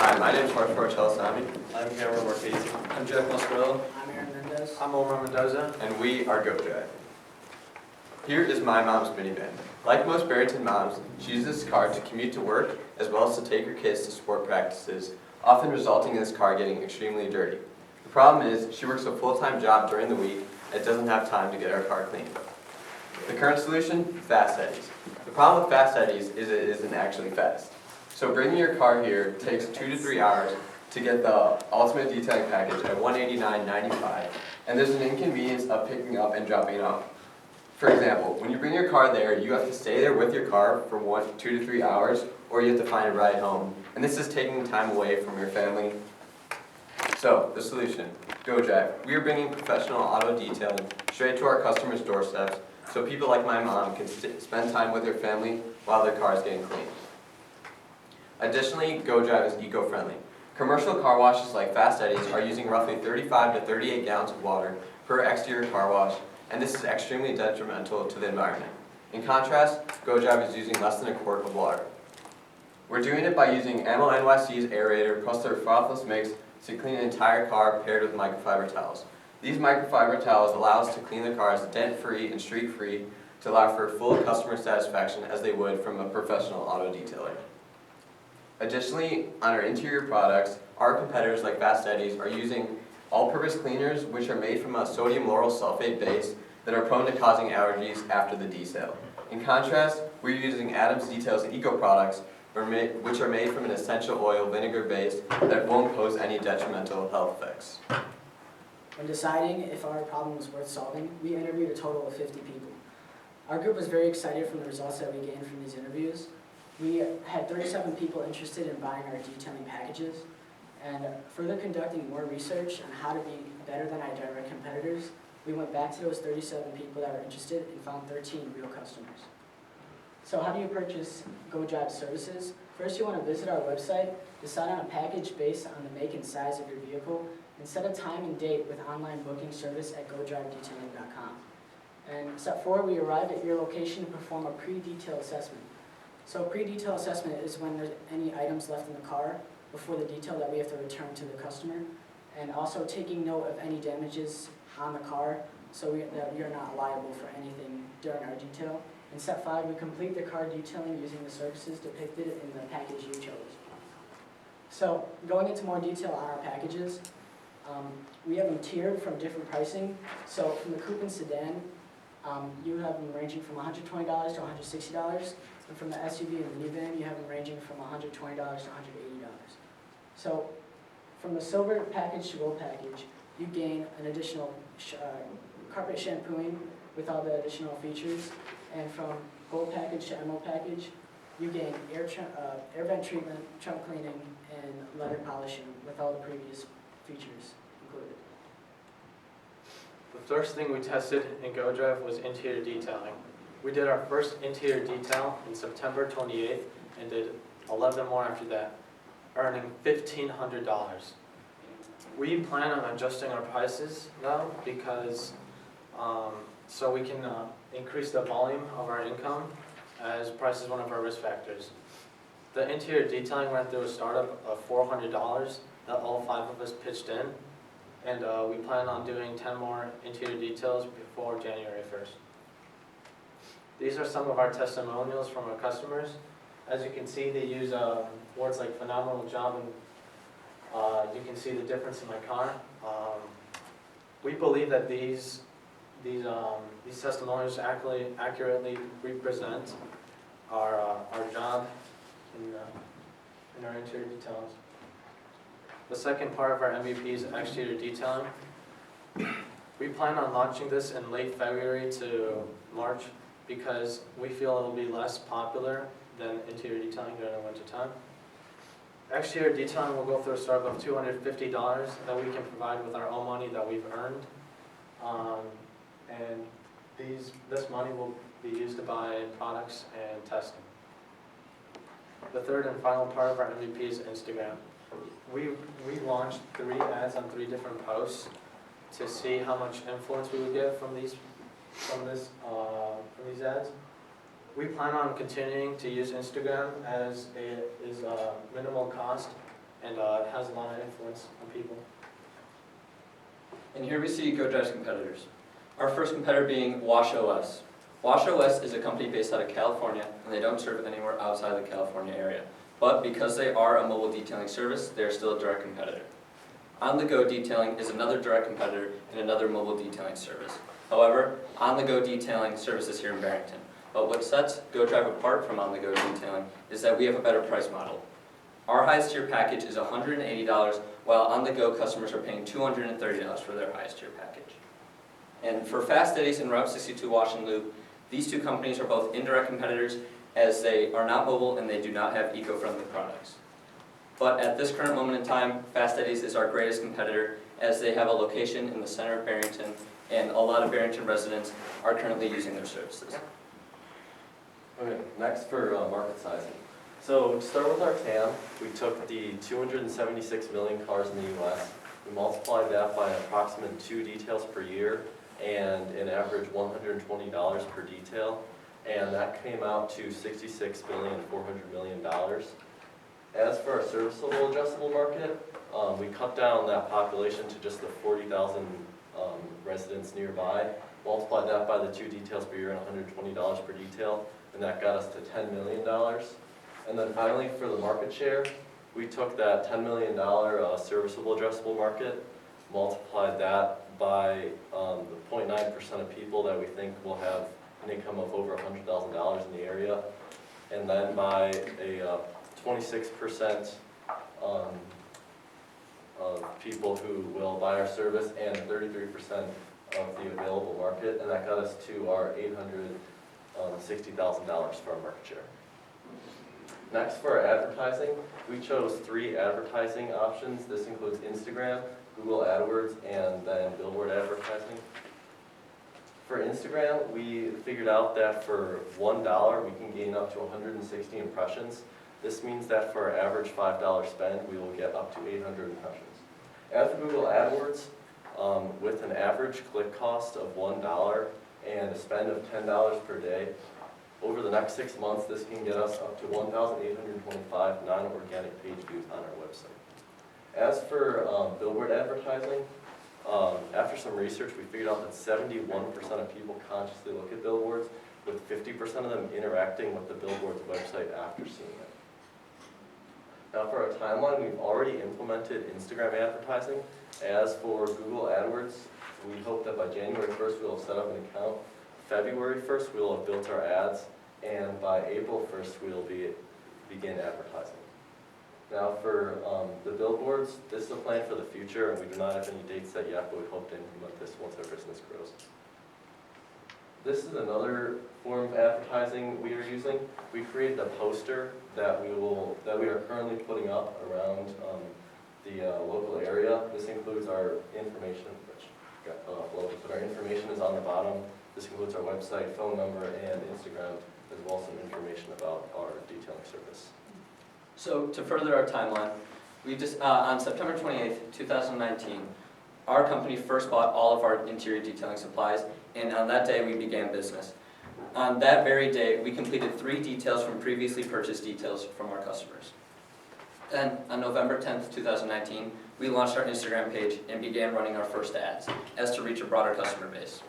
Hi, my name is Mark Fortellasamy, I'm Cameron Marchese. I'm Jeff Mascarello. I'm Aaron Mendez. I'm Omar Mendoza. and we are GoDrive. Here is my mom's minivan. Like most Barrington moms, she uses this car to commute to work as well as to take her kids to sport practices, often resulting in this car getting extremely dirty. The problem is, she works a full-time job during the week and doesn't have time to get our car cleaned. The current solution? Fast Eddies. The problem with Fast Eddies is it isn't actually fast. So bringing your car here takes 2 to 3 hours to get the ultimate detailing package at $189.95, and there's an inconvenience of picking up and dropping it off. For example, when you bring your car there, you have to stay there with your car for 2 to 3 hours, or you have to find a ride home, and this is taking time away from your family. So, the solution, GoDrive. We are bringing professional auto detailing straight to our customers' doorsteps, so people like my mom can spend time with their family while their car is getting cleaned. Additionally, GoDrive is eco-friendly. Commercial car washes like Fast Eddies are using roughly 35 to 38 gallons of water per exterior car wash, and this is extremely detrimental to the environment. In contrast, GoDrive is using less than a quart of water. We're doing it by using Ammo NYC's aerator plus their frothless mix to clean the entire car paired with microfiber towels. These microfiber towels allow us to clean the cars dent-free and streak-free to allow for full customer satisfaction as they would from a professional auto detailer. Additionally, on our interior products, our competitors like Fast Eddies are using all-purpose cleaners which are made from a sodium lauryl sulfate base that are prone to causing allergies after the detail. In contrast, we're using Adams Detail's eco products which are made from an essential oil vinegar base that won't pose any detrimental health effects. When deciding if our problem was worth solving, we interviewed a total of 50 people. Our group was very excited from the results that we gained from these interviews. We had 37 people interested in buying our detailing packages, and further conducting more research on how to be better than our direct competitors, we went back to those 37 people that were interested and found 13 real customers. So how do you purchase GoDrive services? First, you want to visit our website, decide on a package based on the make and size of your vehicle, and set a time and date with online booking service at GoDriveDetailing.com. And step 4, we arrived at your location to perform a pre-detail assessment. So a pre-detail assessment is when there's any items left in the car before the detail that we have to return to the customer, and also taking note of any damages on the car so that you're not liable for anything during our detail. And step 5, we complete the car detailing using the services depicted in the package you chose. So going into more detail on our packages, we have them tiered from different pricing. So from the coupe and sedan, you have them ranging from $120 to $160. And from the SUV and minivan, you have them ranging from $120 to $180. So from the silver package to gold package, you gain an additional carpet shampooing with all the additional features. And from gold package to emerald package, you gain air vent treatment, trunk cleaning, and leather polishing with all the previous features included. The first thing we tested in GoDrive was interior detailing. We did our first interior detail in September 28th and did 11 more after that, earning $1,500. We plan on adjusting our prices now because so we can increase the volume of our income, as price is one of our risk factors. The interior detailing went through a startup of $400 that all 5 of us pitched in, and we plan on doing 10 more interior details before January 1st. These are some of our testimonials from our customers. As you can see, they use words like phenomenal job, and you can see the difference in my car. We believe that these testimonials accurately represent our job in our interior details. The second part of our MVP is exterior detailing. We plan on launching this in late February to March because we feel it will be less popular than interior detailing during the winter time. Exterior detailing will go through a startup of $250 that we can provide with our own money that we've earned. And this money will be used to buy products and testing. The third and final part of our MVP is Instagram. We launched 3 ads on 3 different posts to see how much influence we would get from these ads. We plan on continuing to use Instagram as it is minimal cost and it has a lot of influence on people. And here we see GoDrive's competitors. Our first competitor being WashOS. WashOS is a company based out of California, and they don't serve anywhere outside the California area. But because they are a mobile detailing service, they're still a direct competitor. On the Go Detailing is another direct competitor and another mobile detailing service. However, On the Go Detailing services here in Barrington. But what sets GoDrive apart from On the Go Detailing is that we have a better price model. Our highest tier package is $180, while On the Go customers are paying $230 for their highest tier package. And for Fast Eddies and Route 62 Wash and Lube, these two companies are both indirect competitors as they are not mobile and they do not have eco-friendly products. But at this current moment in time, Fast Eddies is our greatest competitor as they have a location in the center of Barrington and a lot of Barrington residents are currently using their services. Okay, next for market sizing. So to start with our TAM, we took the 276 million cars in the US, we multiplied that by an approximate 2 details per year and an average $120 per detail, and that came out to $66,400,000,000. As for our serviceable addressable market, we cut down that population to just the 40,000 residents nearby, multiplied that by the 2 details per year and $120 per detail, and that got us to $10 million. And then finally, for the market share, we took that $10 million serviceable addressable market, multiplied that by the 0.9% of people that we think will have an income of over $100,000 in the area, and then by a 26% of people who will buy our service and 33% of the available market, and that got us to our $860,000 for our market share. Next, for our advertising, we chose 3 advertising options. This includes Instagram, Google AdWords, and then billboard advertising. For Instagram, we figured out that for $1, we can gain up to 160 impressions. This means that for our average $5 spend, we will get up to 800 impressions. As for Google AdWords, with an average click cost of $1 and a spend of $10 per day, over the next 6 months, this can get us up to 1,825 non-organic page views on our website. As for billboard advertising, after some research, we figured out that 71% of people consciously look at billboards, with 50% of them interacting with the billboard's website after seeing it. Now for our timeline, we've already implemented Instagram advertising. As for Google AdWords, we hope that by January 1st we'll have set up an account. February 1st we'll have built our ads, and by April 1st we'll begin advertising. Now for the billboards, this is a plan for the future, and we do not have any dates set yet, but we hope to implement this once our business grows. This is another form of advertising we are using. We created a poster that we are currently putting up around the local area. This includes our information, which got uploaded, but our information is on the bottom. This includes our website, phone number, and Instagram, as well as some information about our detailing service. So to further our timeline, we just on September 28th, 2019, our company first bought all of our interior detailing supplies, and on that day we began business. On that very day, we completed 3 details from previously purchased details from our customers. Then, on November 10th, 2019, we launched our Instagram page and began running our first ads as to reach a broader customer base.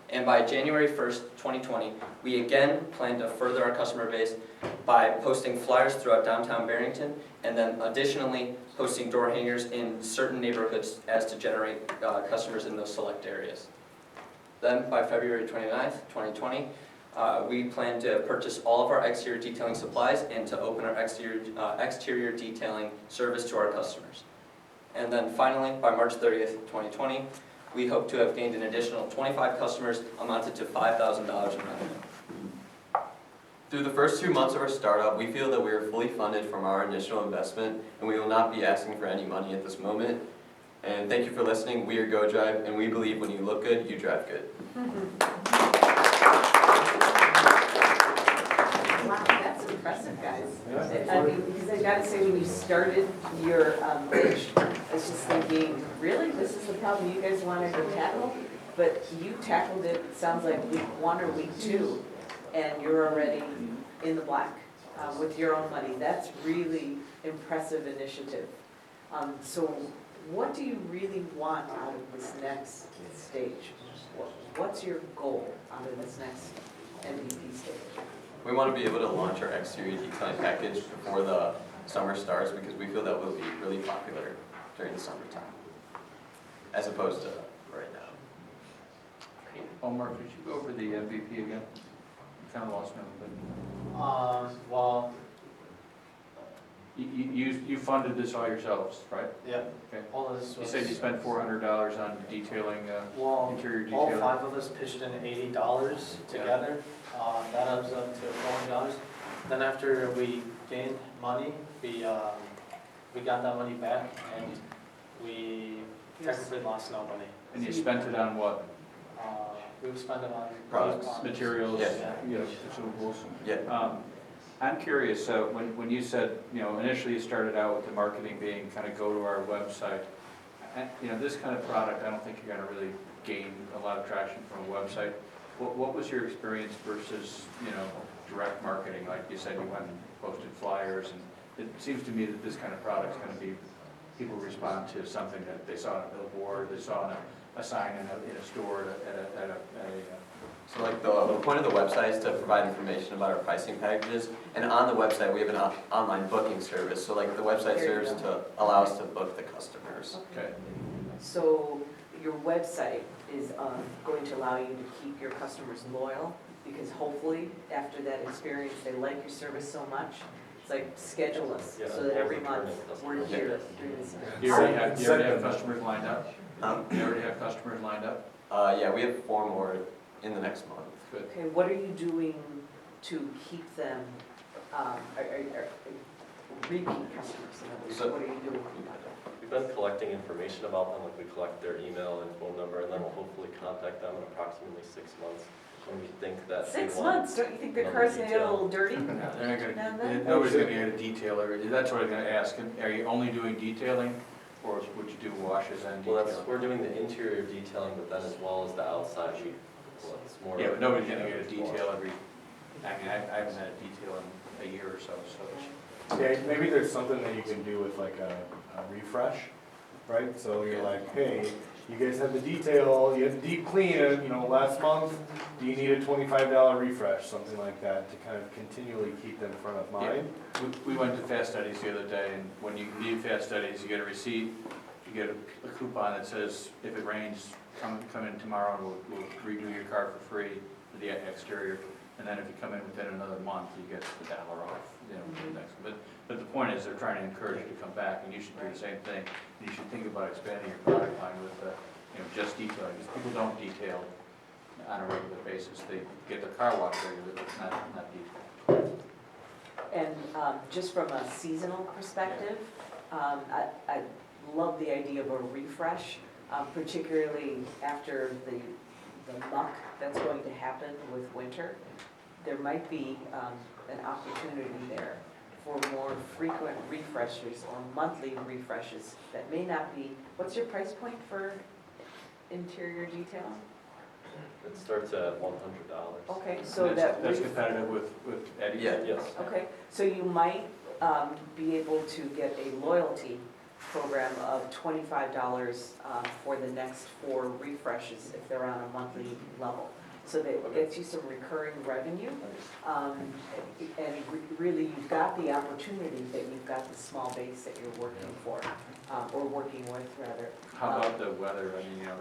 And by January 1st, 2020, we again plan to further our customer base by posting flyers throughout downtown Barrington, and then additionally posting door hangers in certain neighborhoods as to generate customers in those select areas. Then by February 29th, 2020, we plan to purchase all of our exterior detailing supplies and to open our exterior detailing service to our customers. And then finally, by March 30th, 2020, we hope to have gained an additional 25 customers, amounted to $5,000 in revenue. Through the first 2 months of our startup, we feel that we are fully funded from our initial investment, and we will not be asking for any money at this moment. And thank you for listening. We are GoDrive, and we believe when you look good, you drive good. Wow, that's impressive, guys. I mean, because I gotta say, when you started your pitch, I was just thinking, really, this is the problem you guys wanted to tackle? But you tackled it, sounds like week 1 or week 2, and you're already in the black with your own money. That's really impressive initiative. So what do you really want out of this next stage? What's your goal out of this next MVP stage? We want to be able to launch our exterior detailing package before the summer starts because we feel that will be really popular during the summertime, as opposed to right now. Omar, could you go over the MVP again? Kind of lost me a little bit. Well, You funded this all yourselves, right? yeah, Okay. all of this You was. said you spent $400 on detailing, Well, interior all detailing. 5 of us pitched in $80 together. That adds up to $400. Then after we gained money, we got that money back and we technically lost no money. And you spent it on what? We would spend it on. Products. Materials, Yeah. you know, consumables? Yeah. I'm curious, so when you said, you know, initially you started out with the marketing being kind of go to our website, you know, this kind of product, I don't think you're gonna really gain a lot of traction from a website. What was your experience versus, you know, direct marketing? Like you said, you went and posted flyers, and it seems to me that this kind of product's gonna be, people respond to something that they saw on a billboard, they saw on a sign in a store, at a So like the point of the website is to provide information about our pricing packages, and on the website, we have an online booking service, so like the website There you serves go. to allow us to book the customers. okay. So your website is going to allow you to keep your customers loyal, because hopefully, after that experience, they like your service so much. It's like, schedule us, Yeah, so that every return month, it. we're here doing this. Do you already have customers lined up? You already have customers lined up? Yeah, we have 4 more in the next month. Good. Okay, what are you doing to keep them, repeat customers, in other words, So- what are you doing? We've been collecting information about them, like we collect their email and phone number, and then we'll hopefully contact them in approximately 6 months when we think that they 6 want. months, don't you think their another car's gonna get a detail. little dirty? They're not None gonna, then? nobody's gonna get a detailer, that's what I'm gonna ask. Are you only doing detailing, or would you do washes and Well, that's, detailing? we're doing the interior detailing, but then as well as the outside. Well, it's more. Yeah, but nobody's gonna get a detail every, I mean, I haven't had a detail in a year or so, so. Yeah, maybe there's something that you can do with like a refresh, right? So you're like, hey, you guys had the detail, you had the deep clean, you know, last month, do you need a $25 refresh, something like that, to kind of continually keep them front of mind? We went to Fast Studies the other day, and when you need Fast Studies, you get a receipt, you get a coupon that says, if it rains, come in tomorrow and we'll redo your car for free for the exterior. And then if you come in within another month, you get the $1 off, you know, for the next. But the point is, they're trying to encourage you to come back, and you should do the same thing. You should think about expanding your product line with, you know, just detailing, because people don't detail on a regular basis. They get their car washed regularly, but not detail. And just from a seasonal perspective, I love the idea of a refresh, particularly after the muck that's going to happen with winter. There might be an opportunity there for more frequent refreshes or monthly refreshes that may not be, what's your price point for interior detail? It starts at $100. Okay, so And that. that's competitive with Eddie? Yeah. Yes. Okay, so you might be able to get a loyalty program of $25 for the next 4 refreshes if they're on a monthly level. So that gets you some recurring revenue. And really, you've got the opportunity that you've got the small base that you're working for, or working with, rather. How about the weather? I mean, you know,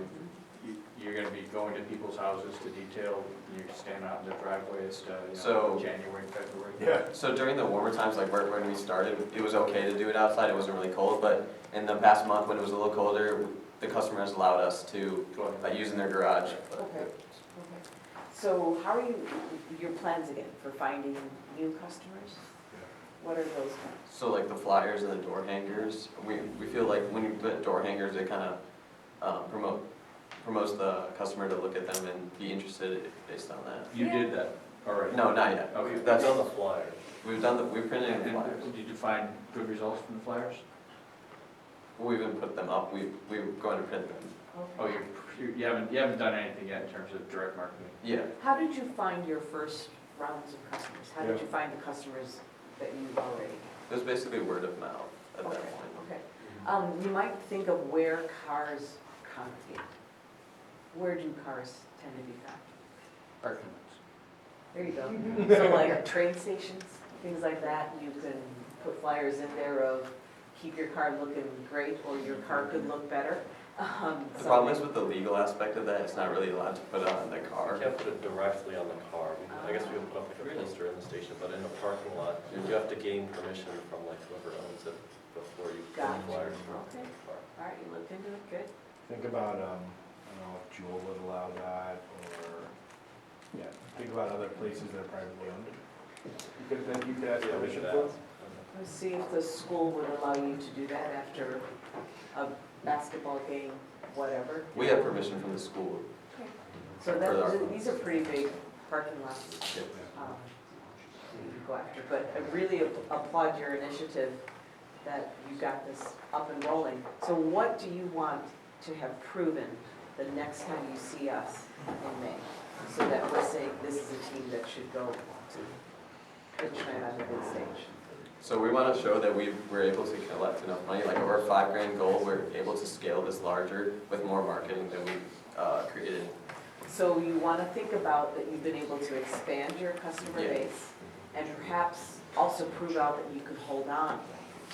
you're gonna be going to people's houses to detail, you're standing out in their driveways, So- January, February. Yeah. So during the warmer times, like when we started, it was okay to do it outside, it wasn't really cold, but in the past month, when it was a little colder, the customers allowed us to, Go ahead. use in their garage. Okay. So how are your plans again for finding new customers? What are those plans? So like the flyers and the door hangers, we feel like when you put door hangers, it kind of promotes the customer to look at them and be interested based on that. You did that already? No, not yet. Okay. That's, That's on the flyer. we've printed the flyers. And did you find good results from the flyers? We even put them up, we're going to print them. Oh, you haven't done anything yet in terms of direct marketing? Yeah. How did you find your first rounds of customers? How did you find the customers that you already It was basically word of mouth at that Okay, point. okay. You might think of where cars congregate. Where do cars tend to be found? Parking There you go. So like train stations, things like that, you can put flyers in there of keep your car looking great, or your car could look better. The problem is with the legal aspect of that, it's not really allowed to put it on the car. You can't put it directly on the car. I guess we can put up like a poster in the station, but in a parking lot, you have to gain permission from like whoever owns it before you put Gotcha. the flyers. Okay. All right, you looked into it, good. Think about, I don't know if Jewel would allow that, or, yeah, think about other places that are privately owned. You could ask Yeah, we permission should for. ask. Let's see if the school would allow you to do that after a basketball game, whatever. We have permission from the school. So For that, our- these are pretty big parking lots Yep. that you could go after. But I really applaud your initiative that you got this up and rolling. So what do you want to have proven the next time you see us in May? So that we're saying this is a team that should go to Richmond on the big stage. So we want to show that we were able to collect enough money, like over a $5,000 goal, we're able to scale this larger with more marketing than we created. So you want to think about that you've been able to expand your customer Yeah. base and perhaps also prove out that you can hold on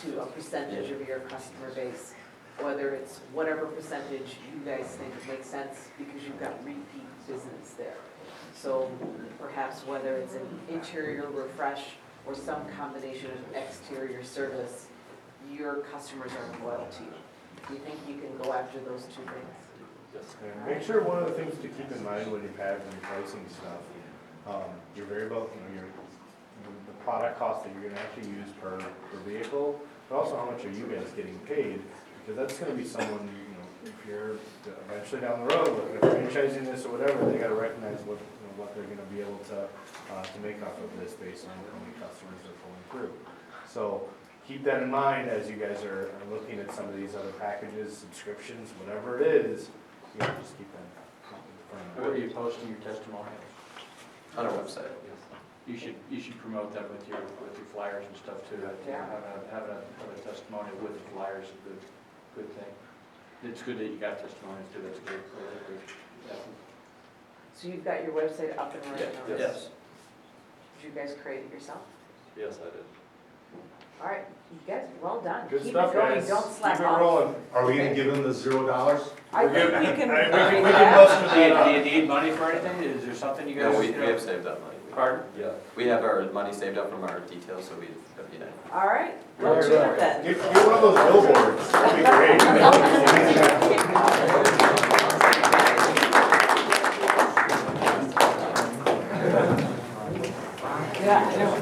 to a percentage of your customer base, whether it's whatever percentage you guys think makes sense because you've got repeat business there. So perhaps whether it's an interior refresh or some combination of exterior service, your customers are loyal to you. Do you think you can go after those two things? Yes. And make sure one of the things to keep in mind when you're packaging and pricing stuff, you're very about, the product cost that you're gonna actually use per vehicle, but also how much are you guys getting paid? Because that's gonna be someone, if you're eventually down the road looking at franchising this or whatever, they gotta recognize what they're gonna be able to make off of this based on how many customers they're pulling through. So keep that in mind as you guys are looking at some of these other packages, subscriptions, whatever it is, just keep that in Where are mind. you posting your testimonials? On our website. You should promote that with your flyers and stuff too. Yeah. Have a testimonial with the flyers is a good thing. It's good that you got testimonials too, that's good. Yeah. So you've got your website up and running on this? Yes. Did you guys create it yourself? Yes, I did. All right, you guys, well done. Good Keep stuff, it going, guys. don't slack Keep it off. rolling. Are we gonna give them the $0? I think we can. We can muster Do that you up. need money for anything? Is there something you guys? No, we have saved up money. Pardon? Yeah. We have our money saved up from our details, so All right, we'll do it then. Get one of those billboards, that'd be great. Yeah, I know.